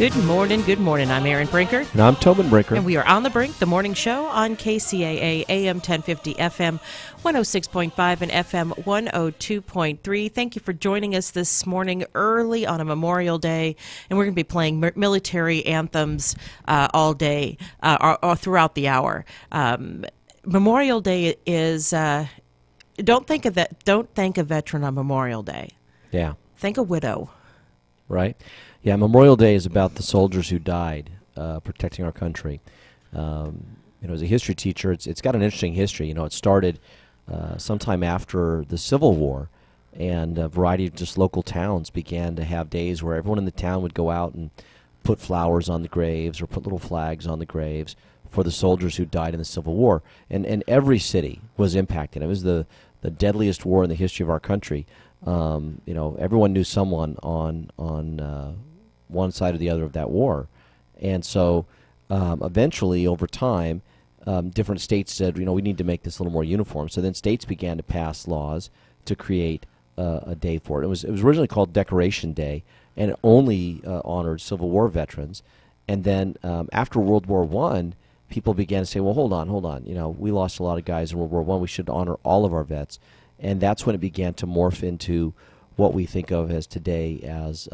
Good morning, good morning. I'm Erin Brinker. And I'm Tobin Brinker. And we are on the Brink, the morning show on KCAA, AM 1050, FM 106.5, and FM 102.3. Thank you for joining us this morning early on a Memorial Day. And we're going to be playing military anthems all day, or throughout the hour. Memorial Day is, don't thank a veteran on Memorial Day. Yeah. Thank a widow. Right. Yeah, Memorial Day is about the soldiers who died protecting our country. As a history teacher, it's got an interesting history. It started sometime after the Civil War, and a variety of just local towns began to have days where everyone in the town would go out and put flowers on the graves or put little flags on the graves for the soldiers who died in the Civil War. And every city was impacted. It was the deadliest war in the history of our country. Everyone knew someone on one side or the other of that war. And so eventually, over time, different states said, we need to make this a little more uniform. So then states began to pass laws to create a day for it. It was originally called Decoration Day, and it only honored Civil War veterans. And then after World War I, people began to say, well, hold on. We lost a lot of guys in World War I. We should honor all of our vets. And that's when it began to morph into what we think of as today as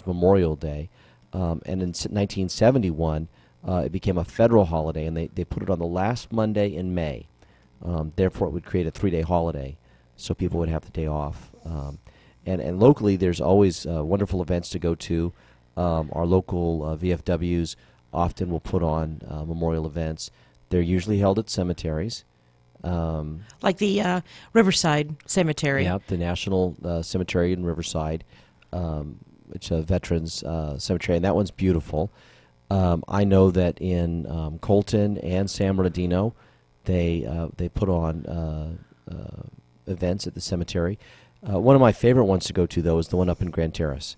Memorial Day. And in 1971, it became a federal holiday, and they put it on the last Monday in May. Therefore, it would create a 3-day holiday, so people would have the day off. And locally, there's always wonderful events to go to. Our local VFWs often will put on memorial events. They're usually held at cemeteries. Like the Riverside Cemetery. Yeah, the National Cemetery in Riverside. It's a veterans cemetery, and that one's beautiful. I know that in Colton and San Bernardino, they put on events at the cemetery. One of my favorite ones to go to, though, is the one up in Grand Terrace.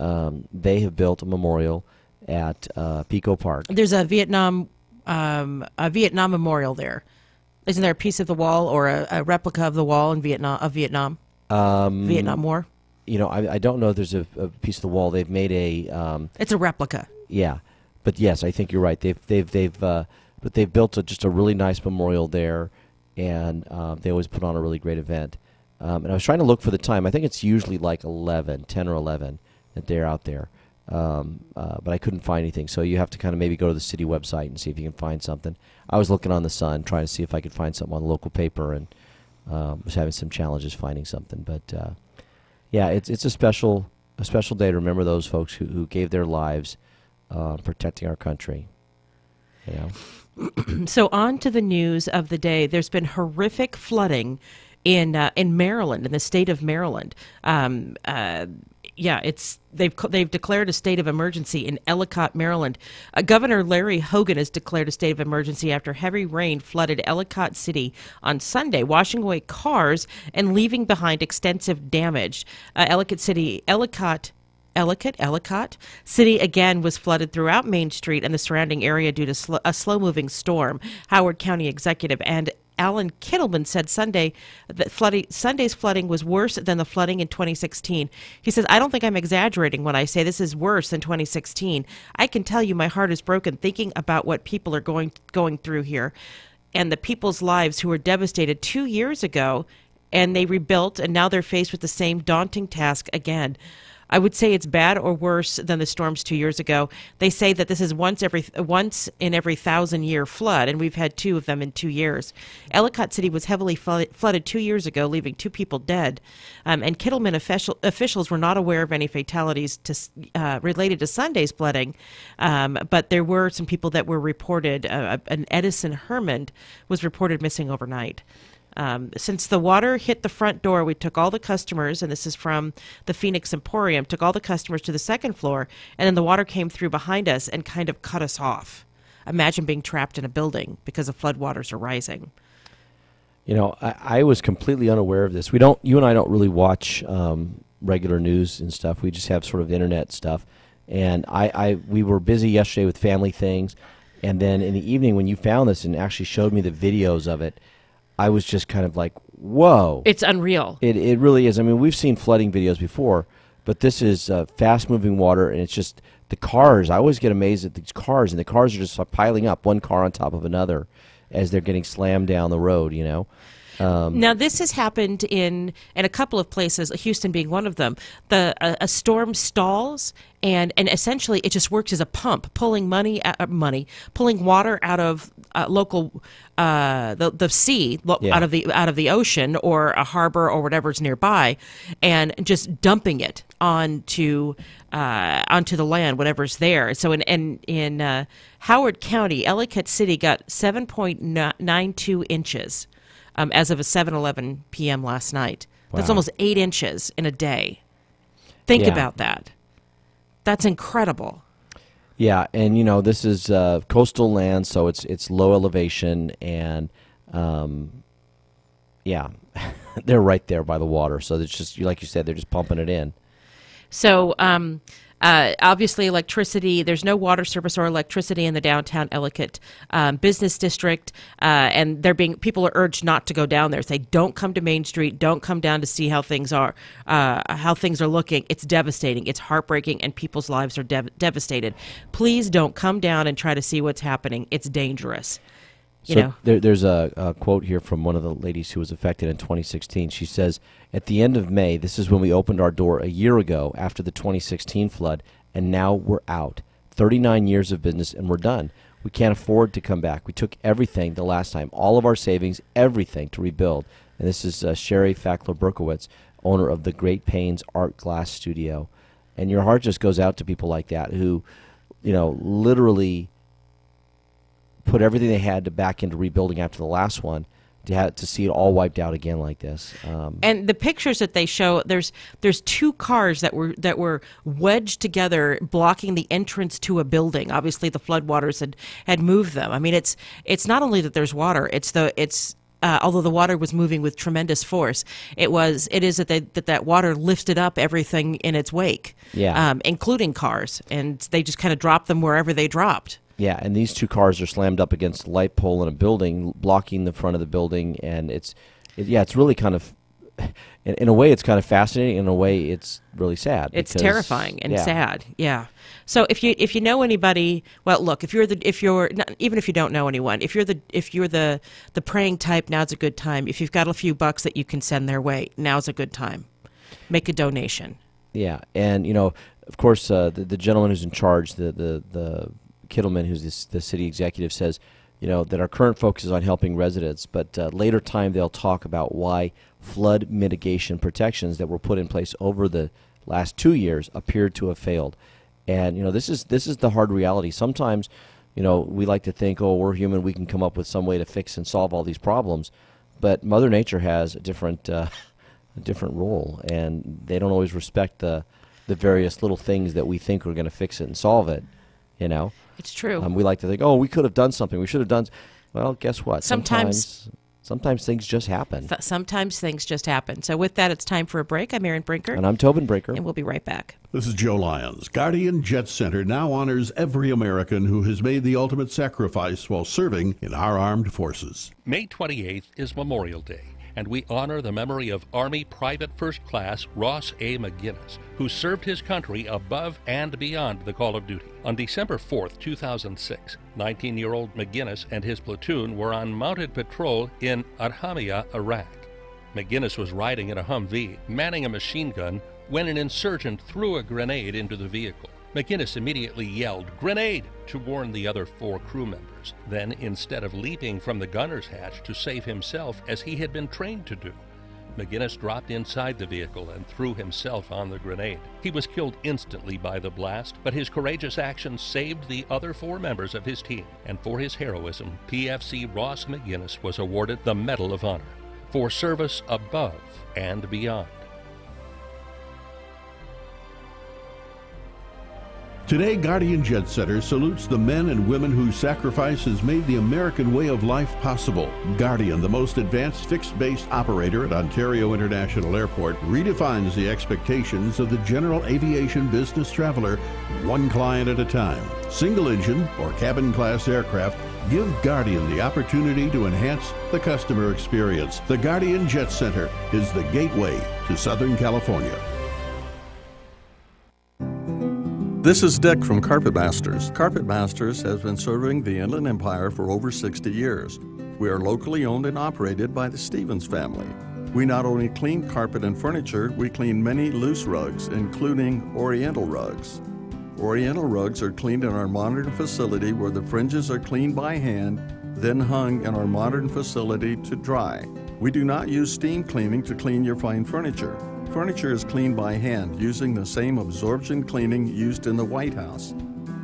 They have built a memorial at Pico Park. There's a Vietnam memorial there. Isn't there a piece of the wall or a replica of the wall in Vietnam? Vietnam War? I don't know if there's a piece of the wall. They've made a... it's a replica. Yeah. But yes, I think you're right. They've built just a really nice memorial there, and they always put on a really great event. And I was trying to look for the time. I think it's usually like 10 or 11 that they're out there. But I couldn't find anything. So you have to kind of maybe go to the city website and see if you can find something. I was looking on the Sun, trying to see if I could find something on the local paper, and was having some challenges finding something. But yeah, it's a special day to remember those folks who gave their lives protecting our country. So on to the news of the day. There's been horrific flooding in Maryland, in the state of Maryland. They've declared a state of emergency in Ellicott, Maryland. Governor Larry Hogan has declared a state of emergency after heavy rain flooded Ellicott City on Sunday, washing away cars and leaving behind extensive damage. Ellicott City again was flooded throughout Main Street and the surrounding area due to a slow-moving storm. Howard County Executive and Alan Kittleman said Sunday that Sunday's flooding was worse than the flooding in 2016. He says, I don't think I'm exaggerating when I say this is worse than 2016. I can tell you my heart is broken thinking about what people are going through here and the people's lives who were devastated 2 years ago, and they rebuilt, and now they're faced with the same daunting task again. I would say it's bad or worse than the storms 2 years ago. They say that this is once in every 1,000-year flood, and we've had 2 of them in 2 years. Ellicott City was heavily flooded 2 years ago, leaving 2 people dead. And Kittleman officials were not aware of any fatalities related to Sunday's flooding, but there were some people that were reported. An Edison Herman was reported missing overnight. Since the water hit the front door, we took all the customers, and this is from the Phoenix Emporium, took all the customers to the second floor, and then the water came through behind us and kind of cut us off. Imagine being trapped in a building because the floodwaters are rising. I was completely unaware of this. You and I don't really watch regular news and stuff. We just have sort of internet stuff. And we were busy yesterday with family things, and then in the evening when you found this and actually showed me the videos of it, I was just kind of like, whoa. It's unreal. It really is. I mean, we've seen flooding videos before, But this is fast-moving water, and it's just the cars. I always get amazed at these cars, and the cars are just piling up, one car on top of another, as they're getting slammed down the road, you know. Now, this has happened in a couple of places, Houston being one of them. A storm stalls, and essentially it just works as a pump, pulling pulling water out of local the sea, out of the ocean or a harbor or whatever's nearby, and just dumping it onto the land, whatever's there. So in Howard County, Ellicott City got 7.92 inches. As of 7:11 p.m. last night. That's Wow. almost 8 inches in a day. Think about that. That's incredible. Yeah, and you know, this is coastal land, so it's low elevation, and yeah, they're right there by the water. So it's just, like you said, they're just pumping it in. So obviously electricity, there's no water service or electricity in the downtown Ellicott business district, and people are urged not to go down there. Say, don't come to Main Street, don't come down to see how things are looking. It's devastating, it's heartbreaking, and people's lives are devastated. Please don't come down and try to see what's happening. It's dangerous. There's a quote here from one of the ladies who was affected in 2016. She says, "At the end of May, this is when we opened our door a year ago after the 2016 flood, and now we're out. 39 years of business, and we're done. We can't afford to come back. We took everything the last time, all of our savings, everything to rebuild." And this is Sherry Fackler-Berkowitz, owner of the Great Pains Art Glass Studio. And your heart just goes out to people like that who, you know, literally put everything they had to back into rebuilding after the last one, to see it all wiped out again like this. And the pictures that they show, there's two cars that were wedged together, blocking the entrance to a building. Obviously, the floodwaters had moved them. I mean, it's not only that there's water; although the water was moving with tremendous force, it is that water lifted up everything in its wake, including cars, and they just kind of dropped them wherever they dropped. Yeah, and these two cars are slammed up against a light pole in a building, blocking the front of the building, and it's really kind of, in a way, it's kind of fascinating. In a way, it's really sad. It's terrifying and sad. Yeah. So if you know anybody, well, look, even if you don't know anyone, if you're the praying type, now's a good time. If you've got a few bucks that you can send their way, now's a good time. Make a donation. Yeah, and you know, of course, the gentleman who's in charge, the Kittleman, who's the city executive, says, you know, that our current focus is on helping residents, but later time they'll talk about why flood mitigation protections that were put in place over the last 2 years appeared to have failed. And you know, this is the hard reality. Sometimes, you know, we like to think, oh, we're human, we can come up with some way to fix and solve all these problems, but Mother Nature has a different role, and they don't always respect the various little things that we think are going to fix it and solve it. You know, it's true. We like to think, oh, we could have done something. We should have done. Well, guess what? Sometimes things just happen. Sometimes things just happen. So with that, it's time for a break. I'm Erin Brinker. And I'm Tobin Brinker. And we'll be right back. This is Joe Lyons. Guardian Jet Center now honors every American who has made the ultimate sacrifice while serving in our armed forces. May 28th is Memorial Day, and we honor the memory of Army Private First Class Ross A. McGinnis, who served his country above and beyond the call of duty. On December 4th, 2006, 19-year-old McGinnis and his platoon were on mounted patrol in Adhamia, Iraq. McGinnis was riding in a Humvee, manning a machine gun, when an insurgent threw a grenade into the vehicle. McGinnis immediately yelled, "Grenade!" to warn the other 4 crew members. Then, instead of leaping from the gunner's hatch to save himself as he had been trained to do, McGinnis dropped inside the vehicle and threw himself on the grenade. He was killed instantly by the blast, but his courageous actions saved the other 4 members of his team. And for his heroism, PFC Ross McGinnis was awarded the Medal of Honor for service above and beyond. Today, Guardian Jet Center salutes the men and women whose sacrifice has made the American way of life possible. Guardian, the most advanced fixed-base operator at Ontario International Airport, redefines the expectations of the general aviation business traveler, one client at a time. Single-engine or cabin-class aircraft give Guardian the opportunity to enhance the customer experience. The Guardian Jet Center is the gateway to Southern California. This is Dick from Carpet Masters. Carpet Masters has been serving the Inland Empire for over 60 years. We are locally owned and operated by the Stevens family. We not only clean carpet and furniture, we clean many loose rugs, including Oriental rugs. Oriental rugs are cleaned in our modern facility where the fringes are cleaned by hand, then hung in our modern facility to dry. We do not use steam cleaning to clean your fine furniture. Furniture is cleaned by hand using the same absorption cleaning used in the White House.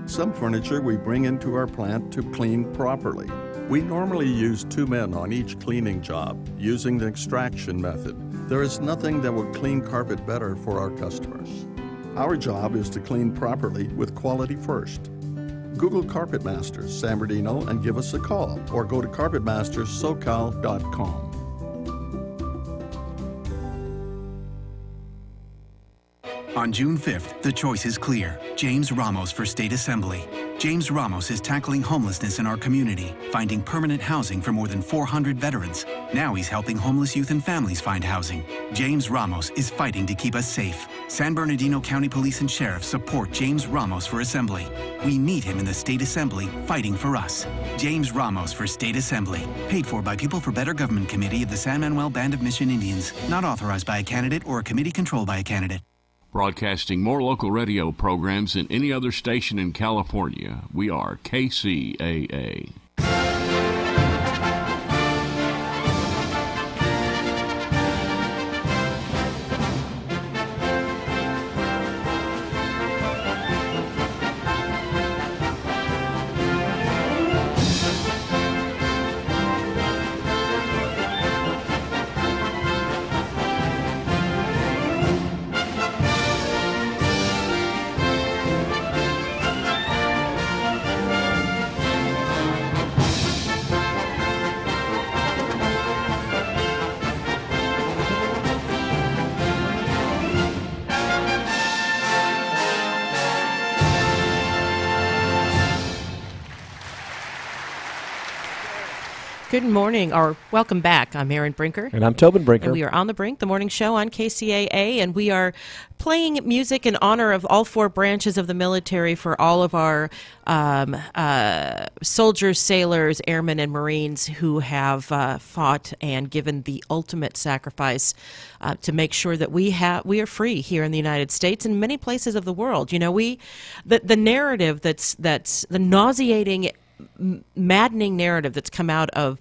Some furniture we bring into our plant to clean properly. We normally use 2 men on each cleaning job using the extraction method. There is nothing that will clean carpet better for our customers. Our job is to clean properly with quality first. Google Carpet Masters San Bernardino and give us a call, or go to carpetmasterssocal.com. On June 5th, the choice is clear. James Ramos for State Assembly. James Ramos is tackling homelessness in our community, finding permanent housing for more than 400 veterans. Now he's helping homeless youth and families find housing. James Ramos is fighting to keep us safe. San Bernardino County Police and Sheriff support James Ramos for Assembly. We need him in the State Assembly, fighting for us. James Ramos for State Assembly. Paid for by People for Better Government Committee of the San Manuel Band of Mission Indians. Not authorized by a candidate or a committee controlled by a candidate. Broadcasting more local radio programs than any other station in California. We are KCAA. Good morning, or welcome back. I'm Erin Brinker. And I'm Tobin Brinker. And we are on The Brink, the morning show on KCAA, and we are playing music in honor of all 4 branches of the military for all of our soldiers, sailors, airmen, and Marines who have fought and given the ultimate sacrifice to make sure that we are free here in the United States and many places of the world. You know, the narrative that's the nauseating, maddening narrative that's come out of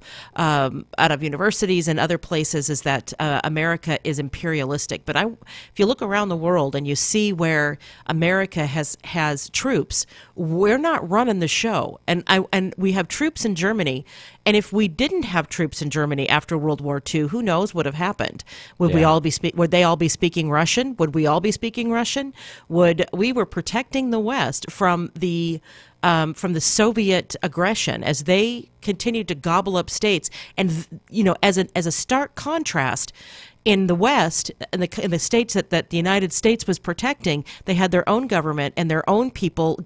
universities and other places is that America is imperialistic. But if you look around the world and you see where America has troops, we're not running the show. And we have troops in Germany. And if we didn't have troops in Germany after World War II, who knows what would have happened? Would we all be would they all be speaking Russian? Would we all be speaking Russian? We were protecting the West from the Soviet aggression as they continued to gobble up states. And, you know, as a stark contrast, in the West, in the states that the United States was protecting, they had their own government and their own people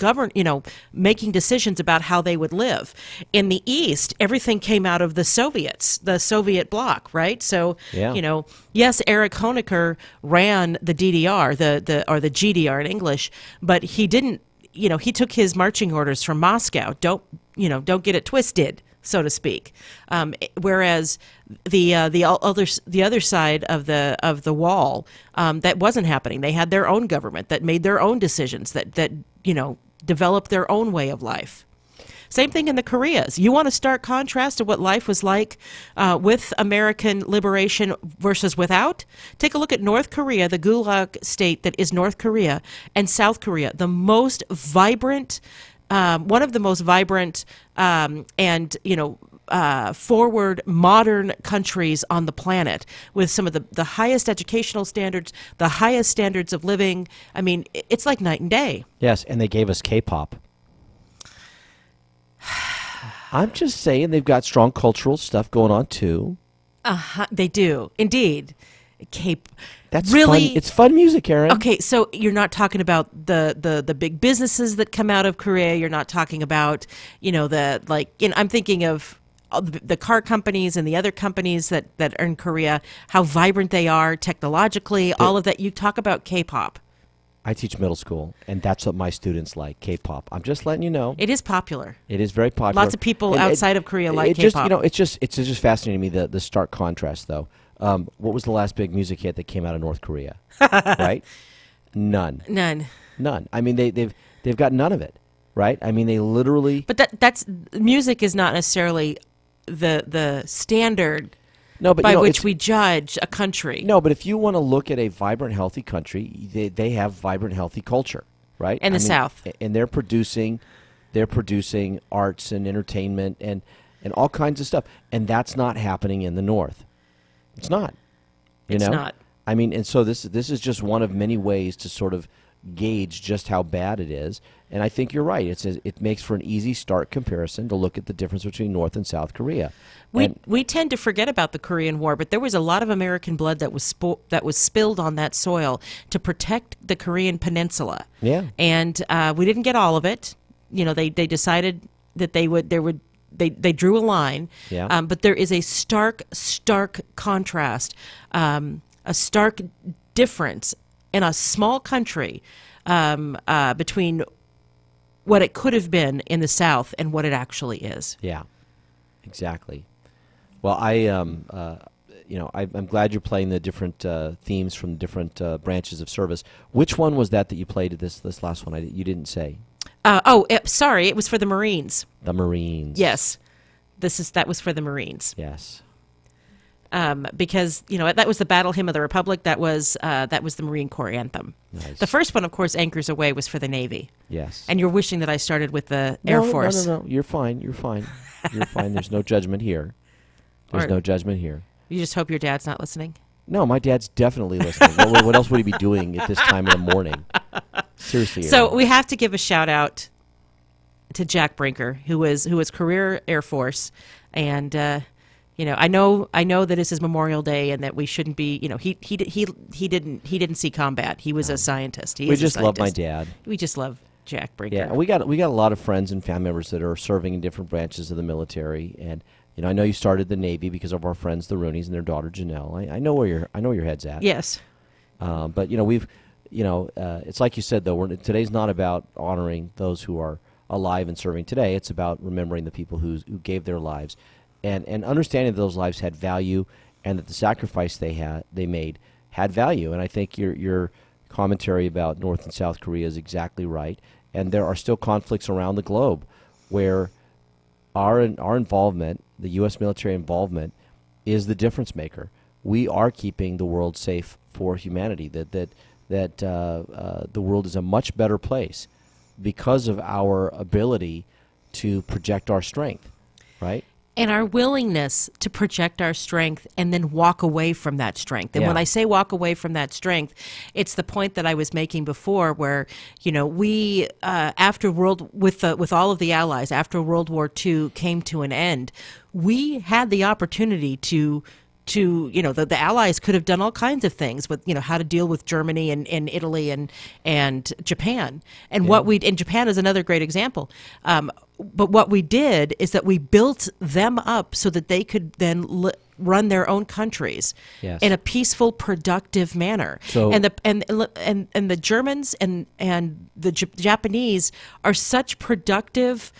making decisions about how they would live. In the East, everything came out of the Soviets, the Soviet bloc, right? So, yes, Erich Honecker ran the DDR, or the GDR in English, but he didn't. He took his marching orders from Moscow. Don't get it twisted, so to speak. Whereas the other side of the wall, that wasn't happening. They had their own government that made their own decisions, that developed their own way of life. Same thing in the Koreas. You want a stark contrast of what life was like with American liberation versus without? Take a look at North Korea, the Gulag state that is North Korea, and South Korea, the most vibrant, one of the most vibrant and forward modern countries on the planet, with some of the highest educational standards, the highest standards of living. I mean, it's like night and day. Yes, and they gave us K-pop. I'm just saying they've got strong cultural stuff going on too. They do, indeed. That's really fun. It's fun music, Erin. Okay, so you're not talking about the big businesses that come out of Korea. You're not talking about I'm thinking of the car companies and the other companies that are in Korea. How vibrant they are technologically. All of that. You talk about K-pop. I teach middle school, and that's what my students like, K-pop. I'm just letting you know. It is popular. It is very popular. Lots of people And outside of Korea like Just, K-pop. it's just fascinating to me, the stark contrast, though. What was the last big music hit that came out of North Korea? Right? None. None. I mean, they've got none of it, right? I mean, they literally. But that's music is not necessarily the standard No, but by which it's, we judge a country. No, but if you want to look at a vibrant, healthy country, they have vibrant, healthy culture, right? And the South. And they're producing arts and entertainment and all kinds of stuff, and that's not happening in the North. It's not. It's not. I mean, and so this is just one of many ways to sort of gauge just how bad it is. And I think you're right. It makes for an easy start comparison to look at the difference between North and South Korea. We tend to forget about the Korean War, but there was a lot of American blood that was spilled on that soil to protect the Korean Peninsula. Yeah. And we didn't get all of it. You know, they decided that they drew a line. Yeah. But there is a stark contrast, a stark difference in a small country between what it could have been in the South and what it actually is. Yeah, exactly. Well, I'm glad you're playing the different themes from different branches of service. Which one was that you played at this last one? You didn't say. Sorry, it was for the Marines. The Marines. Yes, that was for the Marines. Yes. Because that was the Battle Hymn of the Republic. That was the Marine Corps anthem. Nice. The first one, of course, Anchors Away, was for the Navy. Yes. And you're wishing that I started with the Air Force. No. You're fine. You're fine. There's no judgment here. No judgment here. You just hope your dad's not listening? No, my dad's definitely listening. What else would he be doing at this time in the morning? Seriously. So we have to give a shout out to Jack Brinker, who was career Air Force, and I know that this is Memorial Day and that we shouldn't be. He didn't see combat. He was a scientist. We just love my dad. We just love Jack Brinker. Yeah, we got a lot of friends and family members that are serving in different branches of the military, and I know you started the Navy because of our friends, the Rooneys, and their daughter Janelle. I know where your head's at. Yes. But it's like you said though. Today's not about honoring those who are alive and serving today. It's about remembering the people who gave their lives, and understanding that those lives had value, and that the sacrifice they made had value. And I think your commentary about North and South Korea is exactly right. And there are still conflicts around the globe where our involvement, the U.S. military involvement, is the difference maker. We are keeping the world safe for humanity. That the world is a much better place because of our ability to project our strength, right? And our willingness to project our strength and then walk away from that strength. And Yeah. when I say walk away from that strength, it's the point that I was making before, where we with all of the allies after World War II came to an end, we had the opportunity to the Allies could have done all kinds of things with how to deal with Germany and Italy and Japan, and Japan is another great example. But what we did is that we built them up so that they could then run their own countries Yes. in a peaceful, productive manner. So- and the Germans and the Japanese are such productive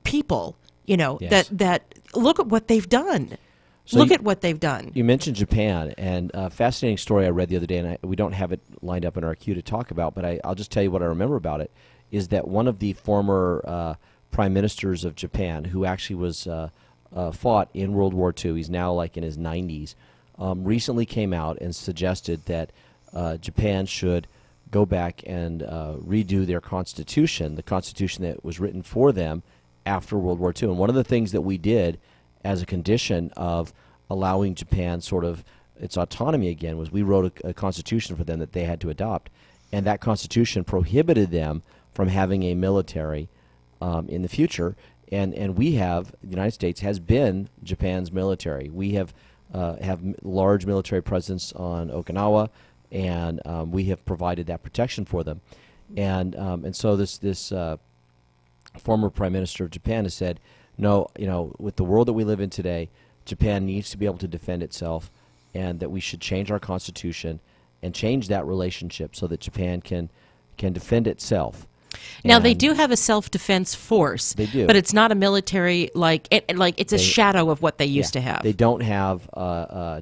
people. Yes. that look at what they've done. So Look at what they've done. You mentioned Japan, and a fascinating story I read the other day, and we don't have it lined up in our queue to talk about, but I'll just tell you what I remember about it, is that one of the former prime ministers of Japan, who actually was fought in World War II, he's now like in his 90s, recently came out and suggested that Japan should go back and redo their constitution, the constitution that was written for them after World War II. And one of the things that we did as a condition of allowing Japan sort of its autonomy again was we wrote a constitution for them that they had to adopt. And that constitution prohibited them from having a military in the future. And we have, the United States has been Japan's military. We have large military presence on Okinawa, and we have provided that protection for them. And so this former prime minister of Japan has said, no, with the world that we live in today, Japan needs to be able to defend itself, and that we should change our constitution and change that relationship so that Japan can defend itself. Now, they do have a self-defense force. They do. But it's not a military, it's a shadow of what they used to have. They don't have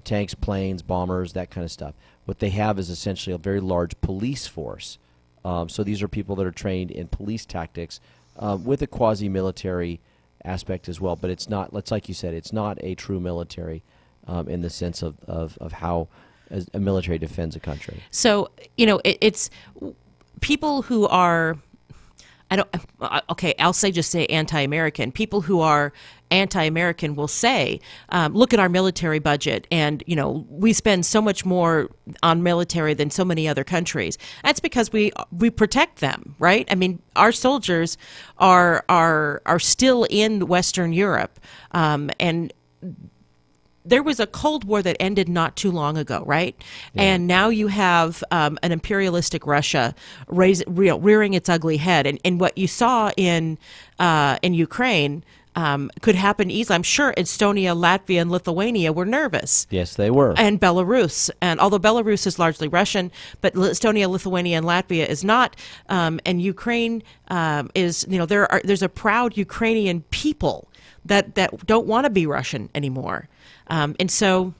tanks, planes, bombers, that kind of stuff. What they have is essentially a very large police force. So these are people that are trained in police tactics with a quasi-military aspect as well. But it's not, like you said, it's not a true military in the sense of how a military defends a country. So, it's people who are... I'll just say anti-American. People who are anti-American will say, look at our military budget, and, we spend so much more on military than so many other countries. That's because we protect them, right? I mean, our soldiers are still in Western Europe, and there was a Cold War that ended not too long ago, right? Yeah. And now you have an imperialistic Russia rearing its ugly head. And what you saw in Ukraine could happen easily. I'm sure Estonia, Latvia, and Lithuania were nervous. Yes, they were. And Belarus. And although Belarus is largely Russian, but Estonia, Lithuania, and Latvia is not. And Ukraine is, there's a proud Ukrainian people that don't want to be Russian anymore. And so,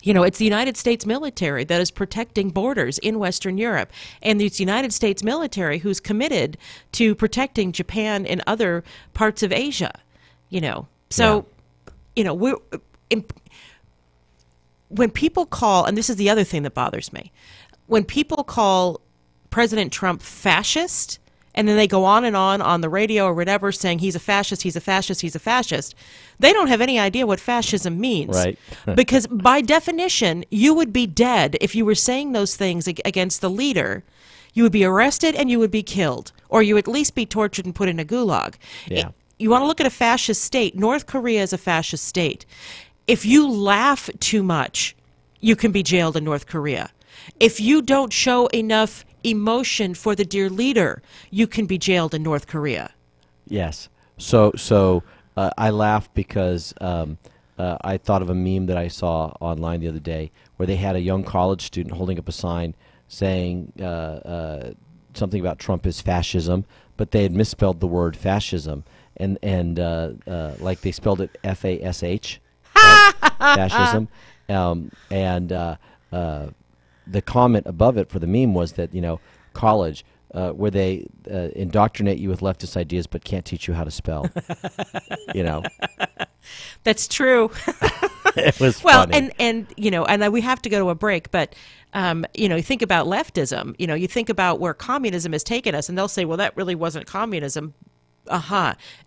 it's the United States military that is protecting borders in Western Europe. And it's the United States military who's committed to protecting Japan and other parts of Asia, So, when people call, and this is the other thing that bothers me, when people call President Trump fascist, and then they go on the radio or whatever saying he's a fascist, he's a fascist, he's a fascist. They don't have any idea what fascism means. Right. Because by definition, you would be dead if you were saying those things against the leader. You would be arrested and you would be killed, or you would at least be tortured and put in a gulag. Yeah. You want to look at a fascist state. North Korea is a fascist state. If you laugh too much, you can be jailed in North Korea. If you don't show enough emotion for the dear leader, you can be jailed in North Korea. Yes. So I laughed because I thought of a meme that I saw online the other day where they had a young college student holding up a sign saying something about Trump is fascism, but they had misspelled the word fascism, and like they spelled it F-A-S-H, right? Fascism, and the comment above it for the meme was that, college, where they indoctrinate you with leftist ideas but can't teach you how to spell. That's true. It was funny. and we have to go to a break, but you think about leftism, you think about where communism has taken us, and they'll say, well, that really wasn't communism.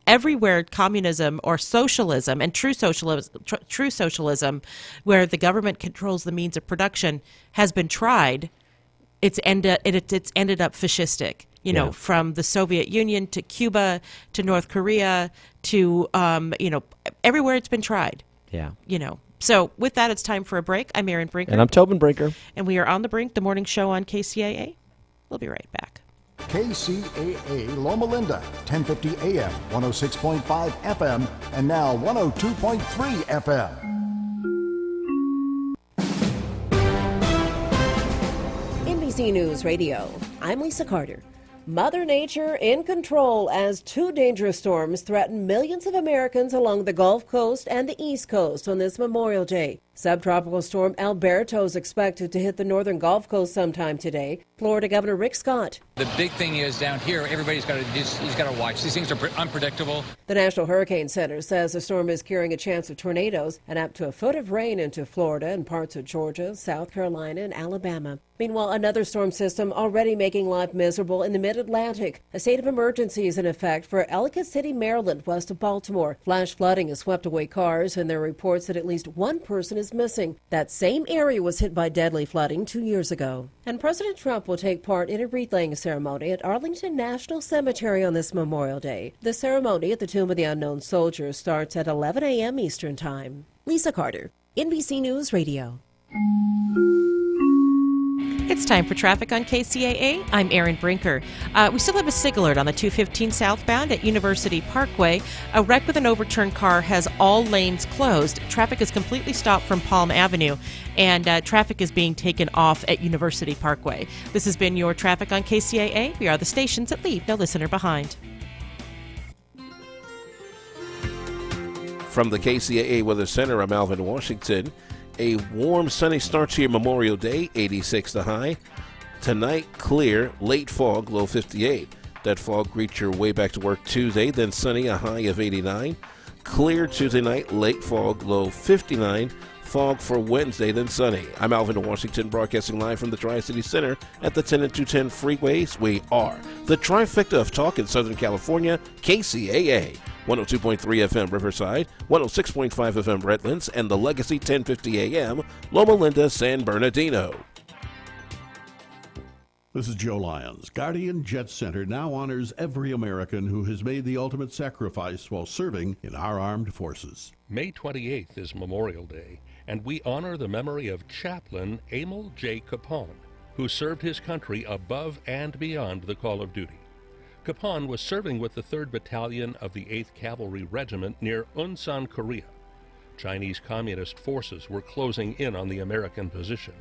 Everywhere communism or socialism, and true socialism, where the government controls the means of production, has been tried, it's ended up fascistic. From the Soviet Union to Cuba to North Korea to everywhere it's been tried. Yeah. So with that, it's time for a break. I'm Erin Brinker, and I'm Tobin Brinker, and we are on the Brink, the morning show on KCAA. We'll be right back. KCAA Loma Linda, 1050 AM, 106.5 FM, and now 102.3 FM. NBC News Radio, I'm Lisa Carter. Mother Nature in control as two dangerous storms threaten millions of Americans along the Gulf Coast and the East Coast on this Memorial Day. Subtropical storm Alberto is expected to hit the northern Gulf Coast sometime today. Florida Governor Rick Scott. The big thing is down here, everybody's got to watch. These things are unpredictable. The National Hurricane Center says the storm is carrying a chance of tornadoes and up to a foot of rain into Florida and parts of Georgia, South Carolina, and Alabama. Meanwhile, another storm system already making life miserable in the mid-Atlantic. A state of emergency is in effect for Ellicott City, Maryland, west of Baltimore. Flash flooding has swept away cars, and there are reports that at least one person is missing. That same area was hit by deadly flooding 2 years ago. And President Trump will take part in a wreath-laying ceremony at Arlington National Cemetery on this Memorial Day. The ceremony at the Tomb of the Unknown Soldier starts at 11 a.m. Eastern Time. Lisa Carter, NBC News Radio. It's time for traffic on KCAA. I'm Erin Brinker. We still have a SIG alert on the 215 southbound at University Parkway. A wreck with an overturned car has all lanes closed. Traffic is completely stopped from Palm Avenue, and traffic is being taken off at University Parkway. This has been your traffic on KCAA. We are the stations that leave no listener behind. From the KCAA Weather Center, I'm Alvin Washington. A warm, sunny start to your Memorial Day, 86 the high. Tonight, clear, late fog, low 58. That fog greets your way back to work Tuesday, then sunny, a high of 89. Clear Tuesday night, late fog, low 59. Fog for Wednesday, then sunny. I'm Alvin Washington, broadcasting live from the Tri-City Center at the 10 and 210 freeways. We are the trifecta of talk in Southern California, KCAA. 102.3 FM Riverside, 106.5 FM Redlands, and the Legacy 1050 AM, Loma Linda, San Bernardino. This is Joe Lyons. Guardian Jet Center now honors every American who has made the ultimate sacrifice while serving in our armed forces. May 28th is Memorial Day, and we honor the memory of Chaplain Emil J. Capone, who served his country above and beyond the call of duty. Capone was serving with the 3rd Battalion of the 8th Cavalry Regiment near Unsan, Korea. Chinese Communist forces were closing in on the American position.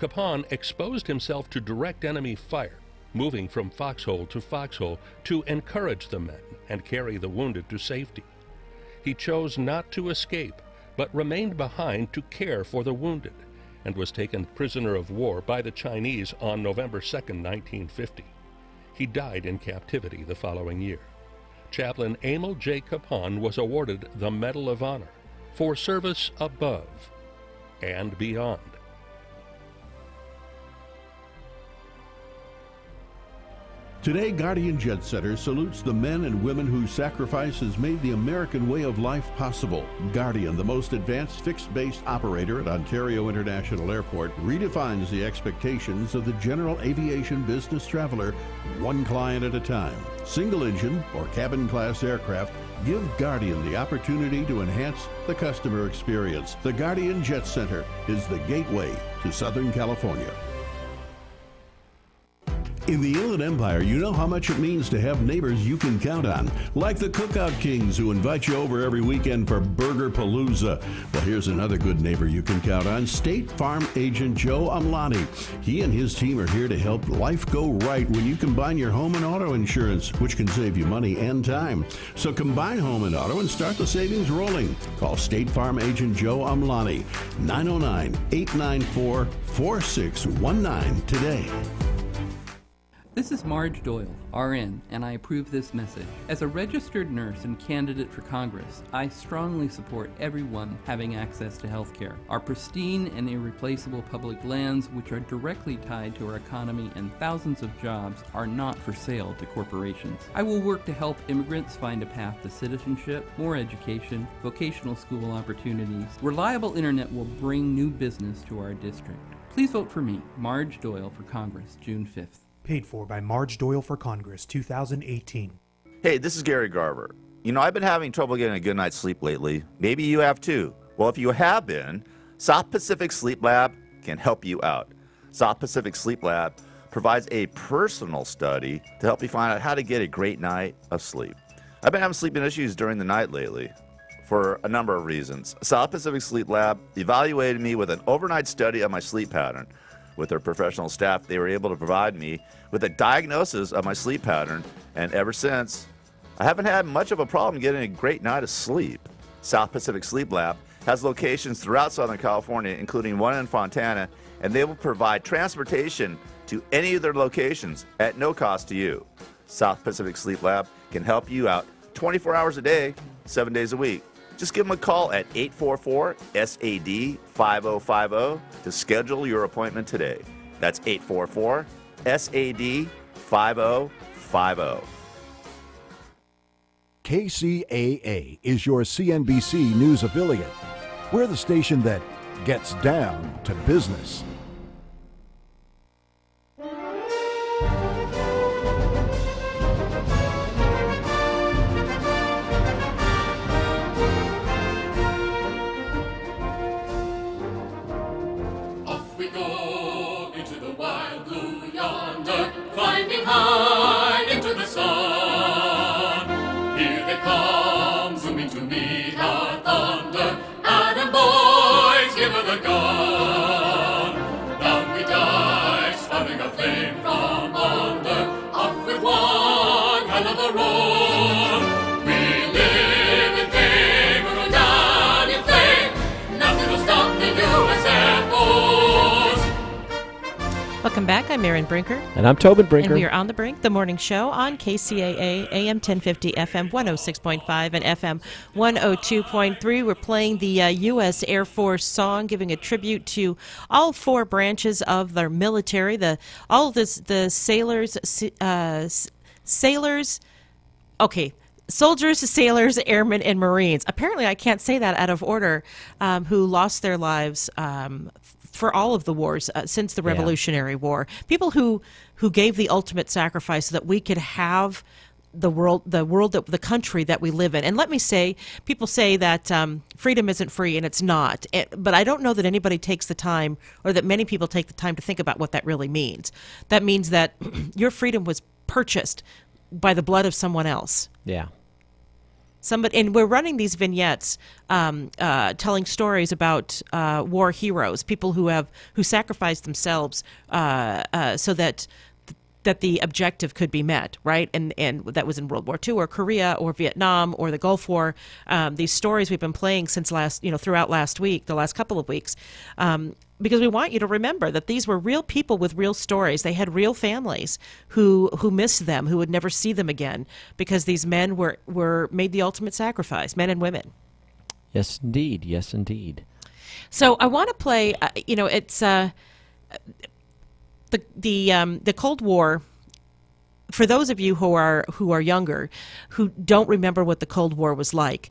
Capone exposed himself to direct enemy fire, moving from foxhole to foxhole to encourage the men and carry the wounded to safety. He chose not to escape, but remained behind to care for the wounded, and was taken prisoner of war by the Chinese on November 2, 1950. He died in captivity the following year. Chaplain Emil J. Capone was awarded the Medal of Honor for service above and beyond. Today, Guardian Jet Center salutes the men and women whose sacrifice has made the American way of life possible. Guardian, the most advanced fixed-base operator at Ontario International Airport, redefines the expectations of the general aviation business traveler, one client at a time. Single-engine or cabin-class aircraft give Guardian the opportunity to enhance the customer experience. The Guardian Jet Center is the gateway to Southern California. In the Inland Empire, you know how much it means to have neighbors you can count on, like the Cookout Kings who invite you over every weekend for Burger Palooza. Well, here's another good neighbor you can count on, State Farm agent Joe Amlani. He and his team are here to help life go right when you combine your home and auto insurance, which can save you money and time. So combine home and auto and start the savings rolling. Call State Farm agent Joe Amlani, 909-894-4619 today. This is Marge Doyle, RN, and I approve this message. As a registered nurse and candidate for Congress, I strongly support everyone having access to health care. Our pristine and irreplaceable public lands, which are directly tied to our economy and thousands of jobs, are not for sale to corporations. I will work to help immigrants find a path to citizenship, more education, vocational school opportunities. Reliable internet will bring new business to our district. Please vote for me, Marge Doyle, for Congress, June 5th. Paid for by Marge Doyle for Congress, 2018. Hey, this is Gary Garver. You know, I've been having trouble getting a good night's sleep lately. Maybe you have too. Well, if you have been, South Pacific Sleep Lab can help you out. South Pacific Sleep Lab provides a personal study to help you find out how to get a great night of sleep. I've been having sleeping issues during the night lately for a number of reasons. South Pacific Sleep Lab evaluated me with an overnight study of my sleep pattern. With their professional staff, they were able to provide me with a diagnosis of my sleep pattern, and ever since, I haven't had much of a problem getting a great night of sleep. South Pacific Sleep Lab has locations throughout Southern California, including one in Fontana, and they will provide transportation to any of their locations at no cost to you. South Pacific Sleep Lab can help you out 24 hours a day, 7 days a week. Just give them a call at 844-SAD-5050 to schedule your appointment today. That's 844-SAD-5050. KCAA is your CNBC News affiliate. We're the station that gets down to business. Off we go into the wild. the roar. We live in fame, we'll go down in flame. Nothing will stop the U.S. Air Force. Welcome back. I'm Erin Brinker. And I'm Tobin Brinker. And we are on the Brink, the morning show on KCAA, AM 1050, FM 106.5, and FM 102.3. We're playing the U.S. Air Force song, giving a tribute to all four branches of their military, the soldiers, sailors, airmen, and Marines. Apparently, I can't say that out of order, who lost their lives for all of the wars since the Revolutionary War. People who gave the ultimate sacrifice so that we could have the country that we live in. And let me say, people say that freedom isn't free, and it's not. But I don't know that anybody takes the time, or that many people take the time to think about what that really means. That means that your freedom was purchased by the blood of someone else. Yeah. And we're running these vignettes telling stories about war heroes, people who sacrificed themselves so that the objective could be met, right? And that was in World War II or Korea or Vietnam or the Gulf War. These stories we've been playing since throughout last week, the last couple of weeks, because we want you to remember that these were real people with real stories. They had real families who missed them, who would never see them again, because these men were made the ultimate sacrifice, men and women. Yes, indeed. Yes, indeed. So I want to play. It's the Cold War. For those of you who are younger, who don't remember what the Cold War was like,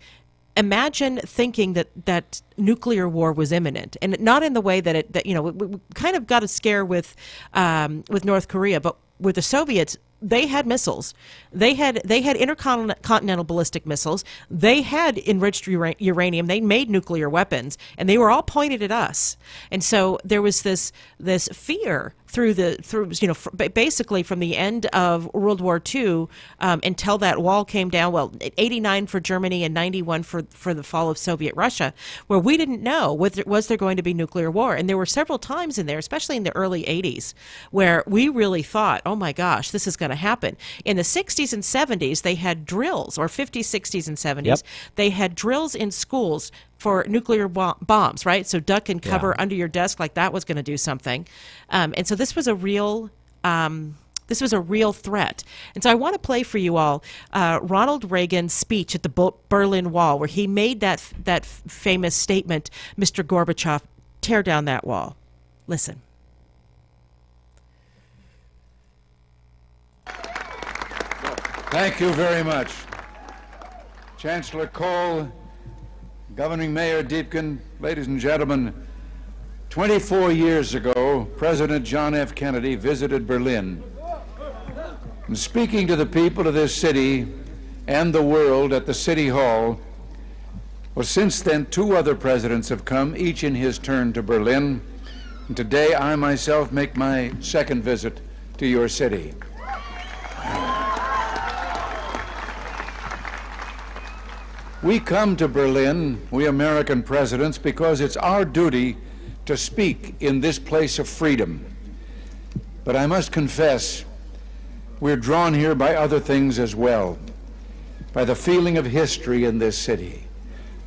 imagine thinking that nuclear war was imminent, and not in the way that we kind of got a scare with North Korea, but with the Soviets. They had missiles. They had intercontinental ballistic missiles. They had enriched uranium. They made nuclear weapons, and they were all pointed at us. And so there was this fear basically from the end of World War II until that wall came down. Well, 89 for Germany and 91 for the fall of Soviet Russia, where we didn't know was there going to be nuclear war. And there were several times in there, especially in the early 80s, where we really thought, oh my gosh, this is going to happen. In the 60s and 70s, they had drills, or 50s, 60s, and 70s. Yep. They had drills in schools for nuclear bombs, right? So duck and cover under your desk, like that was going to do something. And so this was a real threat. And so I want to play for you all Ronald Reagan's speech at the Berlin Wall, where he made that famous statement, "Mr. Gorbachev, tear down that wall." Listen. Thank you very much. Chancellor Kohl, Governing Mayor Deepkin, ladies and gentlemen, 24 years ago, President John F. Kennedy visited Berlin. And speaking to the people of this city and the world at the City Hall, well, since then, 2 other presidents have come, each in his turn, to Berlin. And today, I myself make my second visit to your city. We come to Berlin, we American presidents, because it's our duty to speak in this place of freedom. But I must confess, we're drawn here by other things as well, by the feeling of history in this city,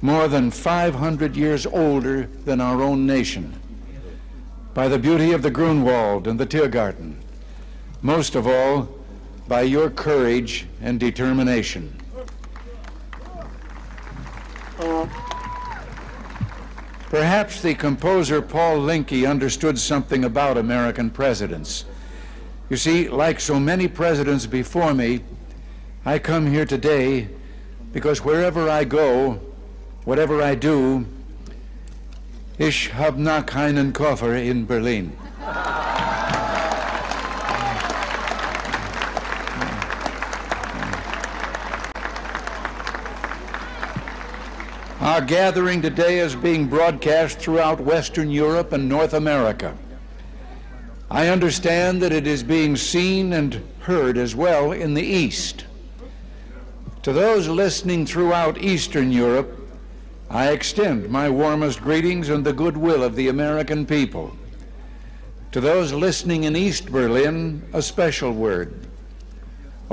more than 500 years older than our own nation, by the beauty of the Grunwald and the Tiergarten, most of all, by your courage and determination. Perhaps the composer Paul Linke understood something about American presidents. You see, like so many presidents before me, I come here today because wherever I go, whatever I do, ich hab noch keinen Koffer in Berlin. Our gathering today is being broadcast throughout Western Europe and North America. I understand that it is being seen and heard as well in the East. To those listening throughout Eastern Europe, I extend my warmest greetings and the goodwill of the American people. To those listening in East Berlin, a special word.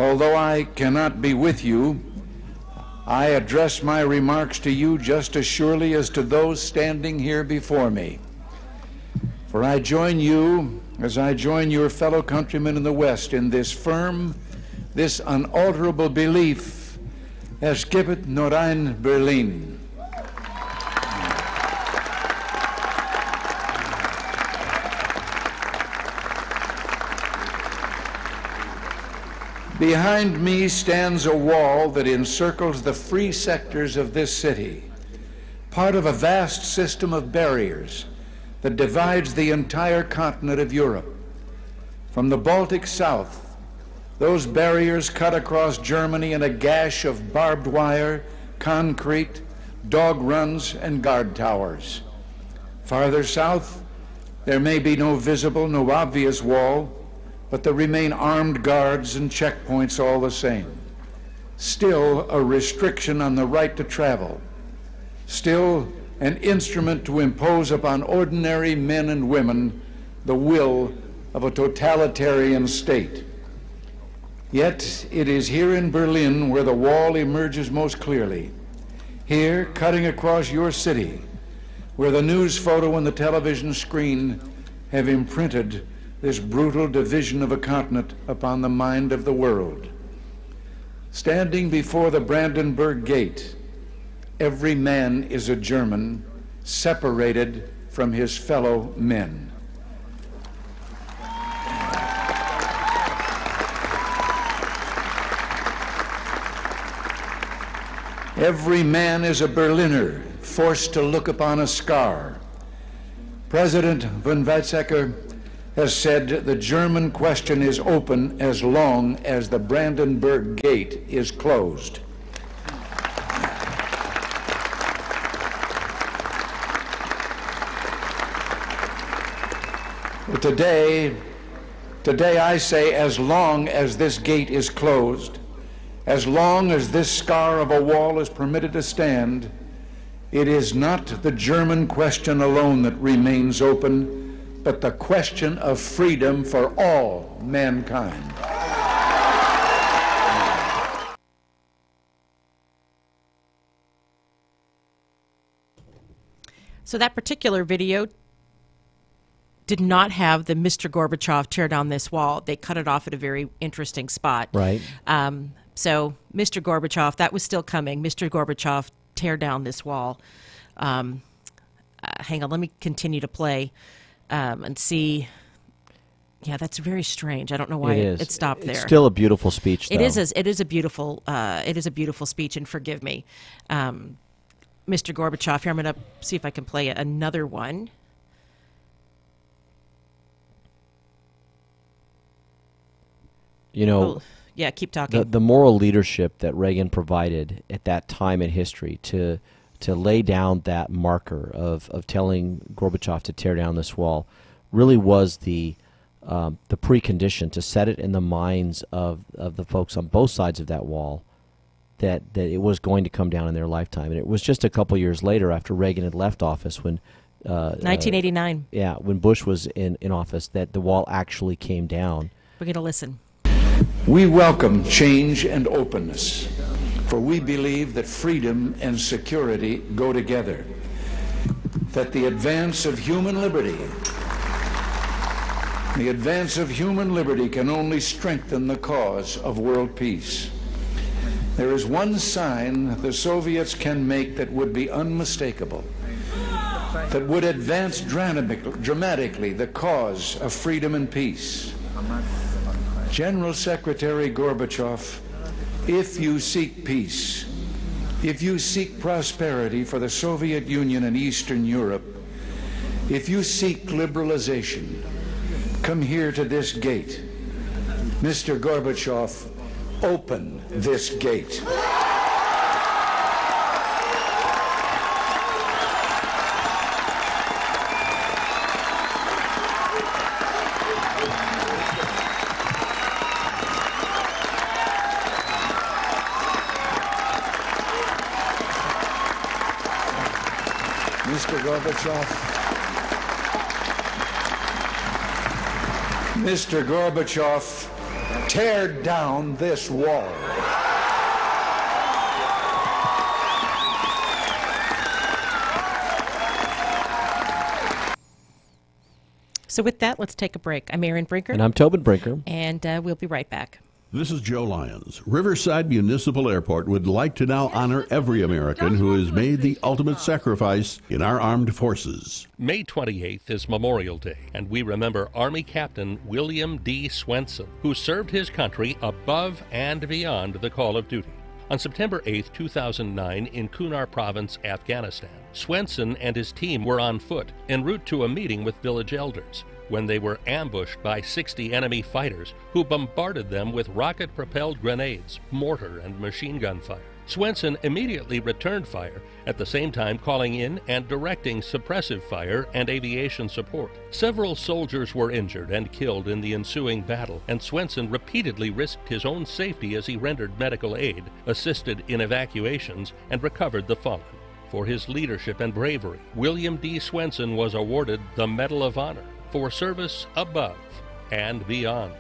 Although I cannot be with you, I address my remarks to you just as surely as to those standing here before me. For I join you, as I join your fellow countrymen in the West, in this firm, this unalterable belief, es gibt nur ein Berlin. Behind me stands a wall that encircles the free sectors of this city, part of a vast system of barriers that divides the entire continent of Europe. From the Baltic south, those barriers cut across Germany in a gash of barbed wire, concrete, dog runs, and guard towers. Farther south, there may be no visible, no obvious wall, but there remain armed guards and checkpoints all the same. Still a restriction on the right to travel. Still an instrument to impose upon ordinary men and women the will of a totalitarian state. Yet it is here in Berlin where the wall emerges most clearly. Here, cutting across your city, where the news photo and the television screen have imprinted this brutal division of a continent upon the mind of the world. Standing before the Brandenburg Gate, every man is a German, separated from his fellow men. Every man is a Berliner, forced to look upon a scar. President von Weizsäcker has said the German question is open as long as the Brandenburg Gate is closed. But today I say, as long as this gate is closed, as long as this scar of a wall is permitted to stand, it is not the German question alone that remains open, but the question of freedom for all mankind. So that particular video did not have the Mr. Gorbachev tear down this wall. They cut it off at a very interesting spot. Right. So Mr. Gorbachev, that was still coming. Mr. Gorbachev, tear down this wall. Hang on, let me continue to play. And see, yeah, that's very strange. I don't know why it stopped there. It's still a beautiful speech, though. It is a beautiful speech, and forgive me, Mr. Gorbachev. Here, I'm going to see if I can play another one. You know, yeah, keep talking. The moral leadership that Reagan provided at that time in history to lay down that marker of telling Gorbachev to tear down this wall really was the precondition to set it in the minds of the folks on both sides of that wall that it was going to come down in their lifetime. And it was just a couple years later, after Reagan had left office, when 1989. When Bush was in office, that the wall actually came down. We're going to listen. We welcome change and openness, for we believe that freedom and security go together, that the advance of human liberty can only strengthen the cause of world peace. There is one sign the Soviets can make that would be unmistakable, that would advance dramatically the cause of freedom and peace. General Secretary Gorbachev, if you seek peace, if you seek prosperity for the Soviet Union and Eastern Europe, if you seek liberalization, come here to this gate. Mr. Gorbachev, open this gate. Mr. Gorbachev, tear down this wall. So with that, let's take a break. I'm Erin Brinker. And I'm Tobin Brinker. And we'll be right back. This is Joe Lyons. Riverside Municipal Airport would like to now honor every American who has made the ultimate sacrifice in our armed forces. May 28th is Memorial Day, and we remember Army Captain William D. Swenson, who served his country above and beyond the call of duty. On September 8, 2009, in Kunar Province, Afghanistan, Swenson and his team were on foot en route to a meeting with village elders when they were ambushed by 60 enemy fighters who bombarded them with rocket-propelled grenades, mortar, and machine gun fire. Swenson immediately returned fire, at the same time calling in and directing suppressive fire and aviation support. Several soldiers were injured and killed in the ensuing battle, and Swenson repeatedly risked his own safety as he rendered medical aid, assisted in evacuations, and recovered the fallen. For his leadership and bravery, William D. Swenson was awarded the Medal of Honor for service above and beyond.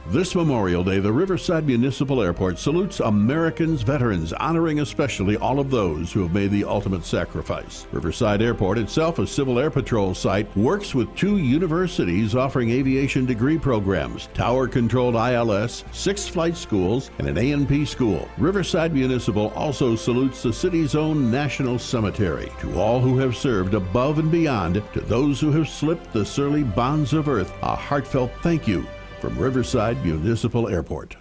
This Memorial Day, the Riverside Municipal Airport salutes Americans' veterans, honoring especially all of those who have made the ultimate sacrifice. Riverside Airport, itself a Civil Air Patrol site, works with 2 universities offering aviation degree programs, tower-controlled ILS, 6 flight schools, and an A&P school. Riverside Municipal also salutes the city's own National Cemetery. To all who have served above and beyond, to those who have slipped the surly bonds of earth, a heartfelt thank you from Riverside Municipal Airport.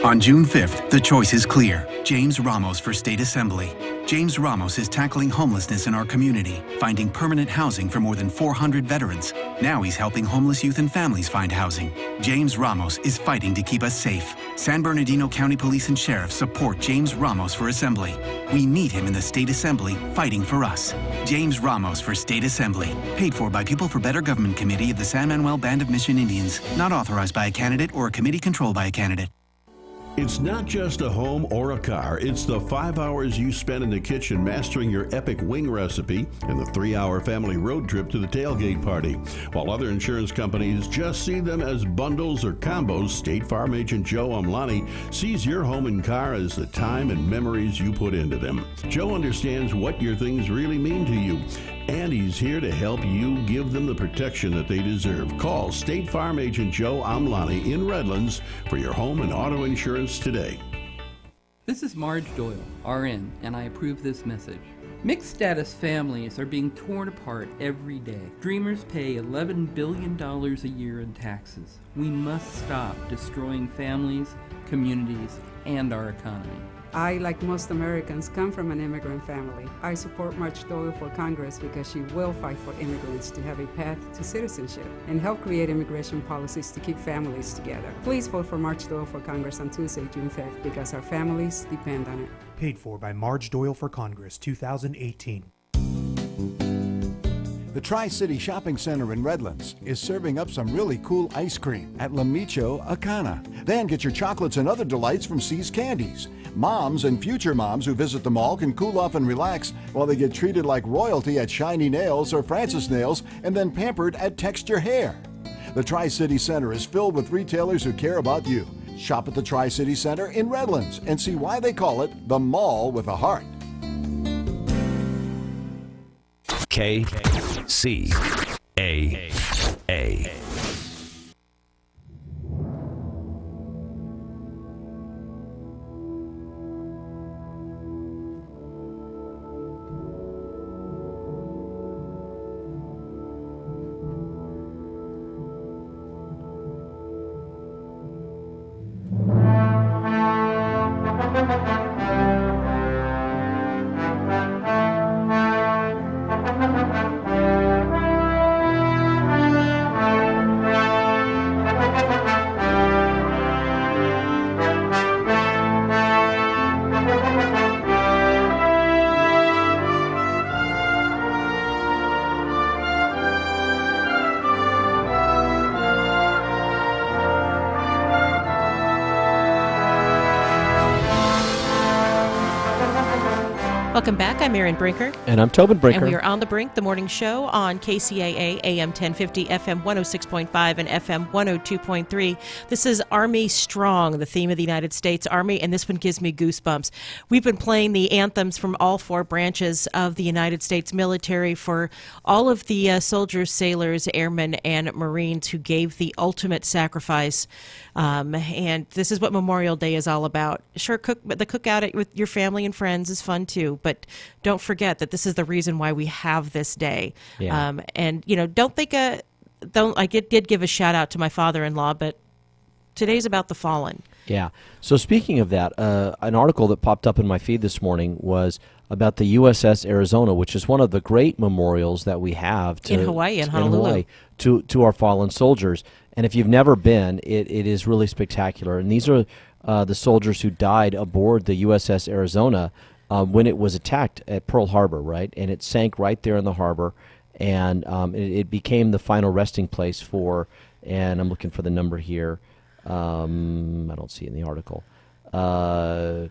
On June 5th, the choice is clear. James Ramos for State Assembly. James Ramos is tackling homelessness in our community, finding permanent housing for more than 400 veterans. Now he's helping homeless youth and families find housing. James Ramos is fighting to keep us safe. San Bernardino County Police and Sheriff support James Ramos for Assembly. We need him in the State Assembly fighting for us. James Ramos for State Assembly. Paid for by People for Better Government Committee of the San Manuel Band of Mission Indians. Not authorized by a candidate or a committee controlled by a candidate. It's not just a home or a car. It's the 5 hours you spend in the kitchen mastering your epic wing recipe and the 3-hour family road trip to the tailgate party. While other insurance companies just see them as bundles or combos, State Farm agent Joe Amlani sees your home and car as the time and memories you put into them. Joe understands what your things really mean to you, and he's here to help you give them the protection that they deserve. Call State Farm agent Joe Amlani in Redlands for your home and auto insurance today. This is Marge Doyle, RN, and I approve this message. Mixed status families are being torn apart every day. Dreamers pay $11 billion a year in taxes. We must stop destroying families, communities, and our economy. I, like most Americans, come from an immigrant family. I support Marge Doyle for Congress because she will fight for immigrants to have a path to citizenship and help create immigration policies to keep families together. Please vote for Marge Doyle for Congress on Tuesday, June 5th, because our families depend on it. Paid for by Marge Doyle for Congress, 2018. The Tri-City Shopping Center in Redlands is serving up some really cool ice cream at La Micho Acana. Then get your chocolates and other delights from C's Candies. Moms and future moms who visit the mall can cool off and relax while they get treated like royalty at Shiny Nails or Francis Nails and then pampered at Texture Hair. The Tri-City Center is filled with retailers who care about you. Shop at the Tri-City Center in Redlands and see why they call it the Mall with a Heart. KCAA. Welcome back. I'm Erin Brinker. And I'm Tobin Brinker. And we are on the Brink, the morning show on KCAA, AM 1050, FM 106.5, and FM 102.3. This is Army Strong, the theme of the United States Army, and this one gives me goosebumps. We've been playing the anthems from all four branches of the United States military for all of the soldiers, sailors, airmen, and Marines who gave the ultimate sacrifice. And this is what Memorial Day is all about. Sure, the cookout with your family and friends is fun too, but don't forget that this is the reason why we have this day. Yeah. And don't think I did give a shout out to my father-in-law, but today's about the fallen. Yeah. So speaking of that, an article that popped up in my feed this morning was about the USS Arizona, which is one of the great memorials that we have in Hawaii, in Honolulu, to our fallen soldiers. And if you've never been, it is really spectacular. And these are the soldiers who died aboard the USS Arizona when it was attacked at Pearl Harbor, right? And it sank right there in the harbor, and it became the final resting place for, and I'm looking for the number here. I don't see it in the article. Well,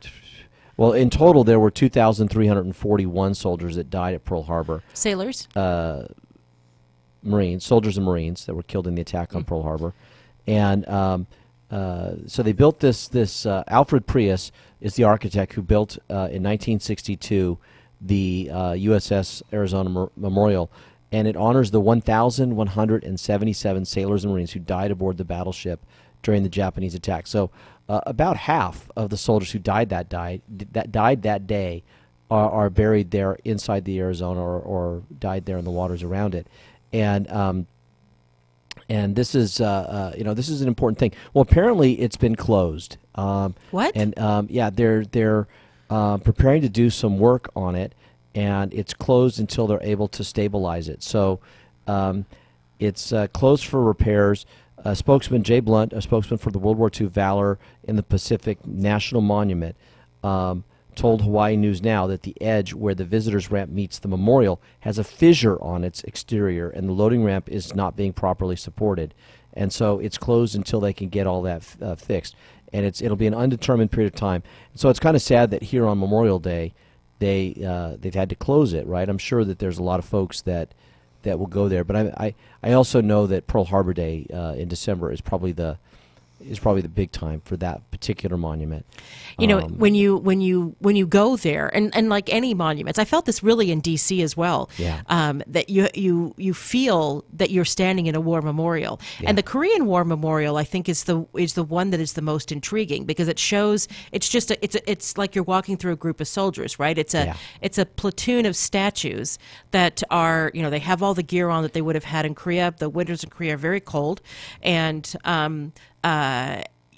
in total, there were 2,341 soldiers that died at Pearl Harbor. Sailors? Marines, soldiers and Marines that were killed in the attack on Pearl Harbor. And so they built this Alfred Prius is the architect who built in 1962 the USS Arizona Memorial, and it honors the 1,177 sailors and Marines who died aboard the battleship during the Japanese attack. So about half of the soldiers who died that day are buried there inside the Arizona or died there in the waters around it. And this is this is an important thing. Well, apparently it's been closed. What? And yeah, they're preparing to do some work on it, and it's closed until they're able to stabilize it. So it's closed for repairs. Spokesman Jay Blunt, a spokesman for the World War II Valor in the Pacific National Monument, told Hawaii News Now that the edge where the visitors ramp meets the memorial has a fissure on its exterior, and the loading ramp is not being properly supported. And so it's closed until they can get all that fixed. And it'll be an undetermined period of time. So it's kind of sad that here on Memorial Day they've had to close it, right? I'm sure that there's a lot of folks that will go there, but I also know that Pearl Harbor Day in December is probably the big time for that particular monument. When you go there, and like any monuments, I felt this really in D.C. as well. Yeah. That you feel that you're standing in a war memorial, Yeah. and the Korean War Memorial I think is the one that is the most intriguing because it shows it's like you're walking through a group of soldiers, right? It's a platoon of statues that are they have all the gear on that they would have had in Korea. The winters in Korea are very cold, and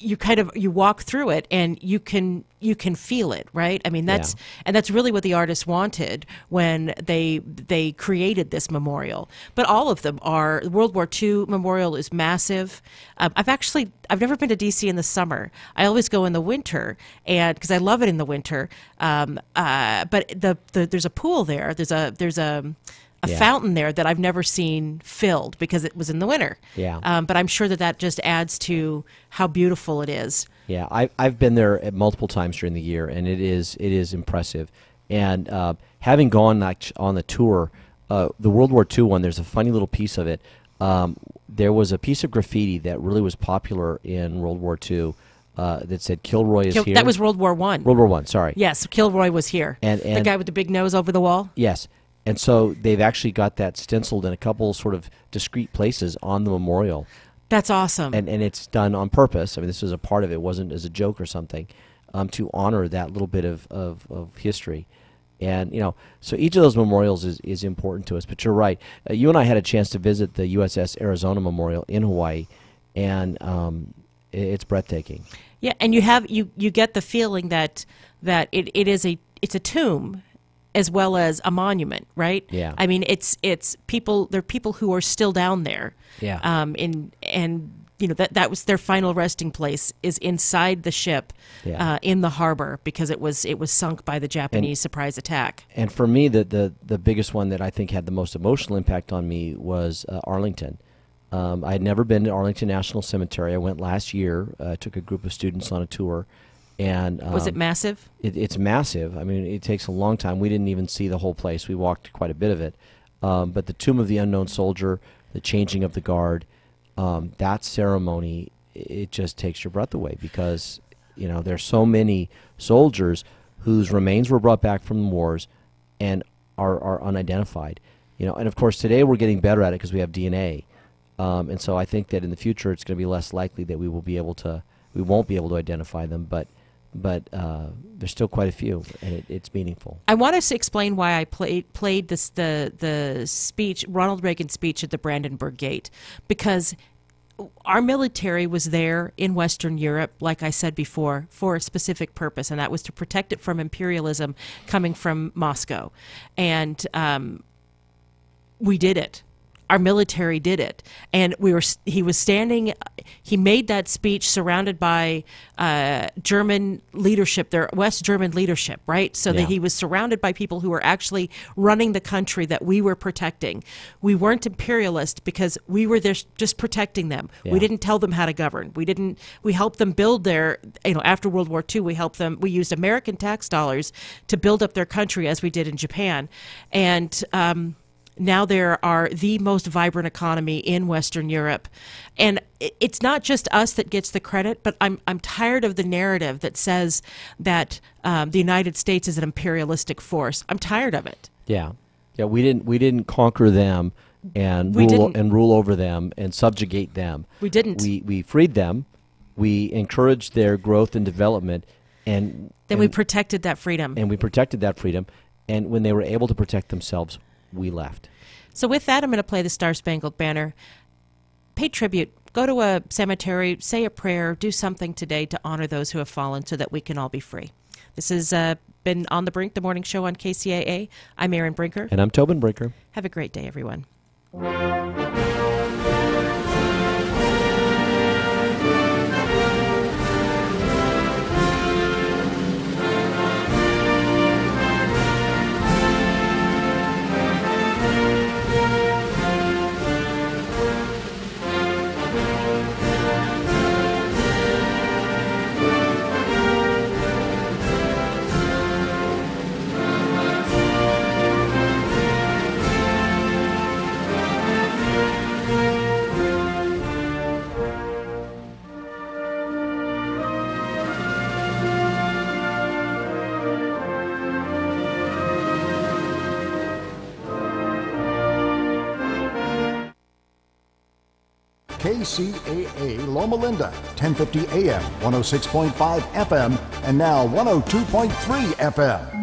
you walk through it and you can feel it, right? I mean that's really what the artists wanted when they created this memorial. But all of them are. The World War II memorial is massive. I've never been to DC in the summer. I always go in the winter, and because I love it in the winter. But there's a pool there. There's a fountain there that I've never seen filled because it was in the winter. Yeah. But I'm sure that just adds to how beautiful it is. Yeah, I've been there at multiple times during the year, and it is impressive. And having gone on the tour, the World War II one, there's a funny little piece of it. There was a piece of graffiti that really was popular in World War II that said "Kilroy is here." That was World War I. World War I, sorry. Yes, Kilroy was here. And the guy with the big nose over the wall. Yes. And so they've actually got that stenciled in a couple sort of discrete places on the memorial. That's awesome. And it's done on purpose. I mean, this was a part of it. It wasn't as a joke or something, to honor that little bit of history. And, so each of those memorials is important to us. But you're right. You and I had a chance to visit the USS Arizona Memorial in Hawaii, and it's breathtaking. Yeah, and you get the feeling that it's a tomb as well as a monument, right? Yeah. I mean, it's people. There are people who are still down there. Yeah. And that was their final resting place is inside the ship, in the harbor because it was sunk by the Japanese surprise attack. And for me, the biggest one that I think had the most emotional impact on me was Arlington. I had never been to Arlington National Cemetery. I went last year. Took a group of students on a tour. And was it massive? It's massive. I mean, it takes a long time. We didn't even see the whole place. We walked quite a bit of it. But the Tomb of the Unknown Soldier, the changing of the guard, that ceremony, it just takes your breath away because, there's so many soldiers whose remains were brought back from the wars and are unidentified. And of course today we're getting better at it because we have DNA. And so I think that in the future it's going to be less likely that we won't be able to identify them, but there's still quite a few, and it's meaningful. I want to explain why I played this the speech, Ronald Reagan's speech at the Brandenburg Gate, because our military was there in Western Europe, like I said before, for a specific purpose, and that was to protect it from imperialism coming from Moscow. And we did it. Our military did it, and he was standing. He made that speech surrounded by German leadership, their West German leadership, right? So that he was surrounded by people who were actually running the country that we were protecting. We weren't imperialist because we were there just protecting them. Yeah. We didn't tell them how to govern. We helped them build their. After World War II, we helped them. We used American tax dollars to build up their country as we did in Japan, and. Now there are the most vibrant economy in Western Europe. And it's not just us that gets the credit, but I'm tired of the narrative that says that the United States is an imperialistic force. I'm tired of it. Yeah. We didn't conquer them and rule over them and subjugate them. We didn't. We freed them. We encouraged their growth and development, and we protected that freedom. And when they were able to protect themselves, we left. So with that, I'm going to play the Star-Spangled Banner. Pay tribute. Go to a cemetery, say a prayer, do something today to honor those who have fallen so that we can all be free. This has been On the Brink, the morning show on KCAA. I'm Erin Brinker. And I'm Tobin Brinker. Have a great day, everyone. KCAA Loma Linda, 1050 AM, 106.5 FM, and now 102.3 FM.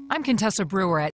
I'm Contessa Brewer at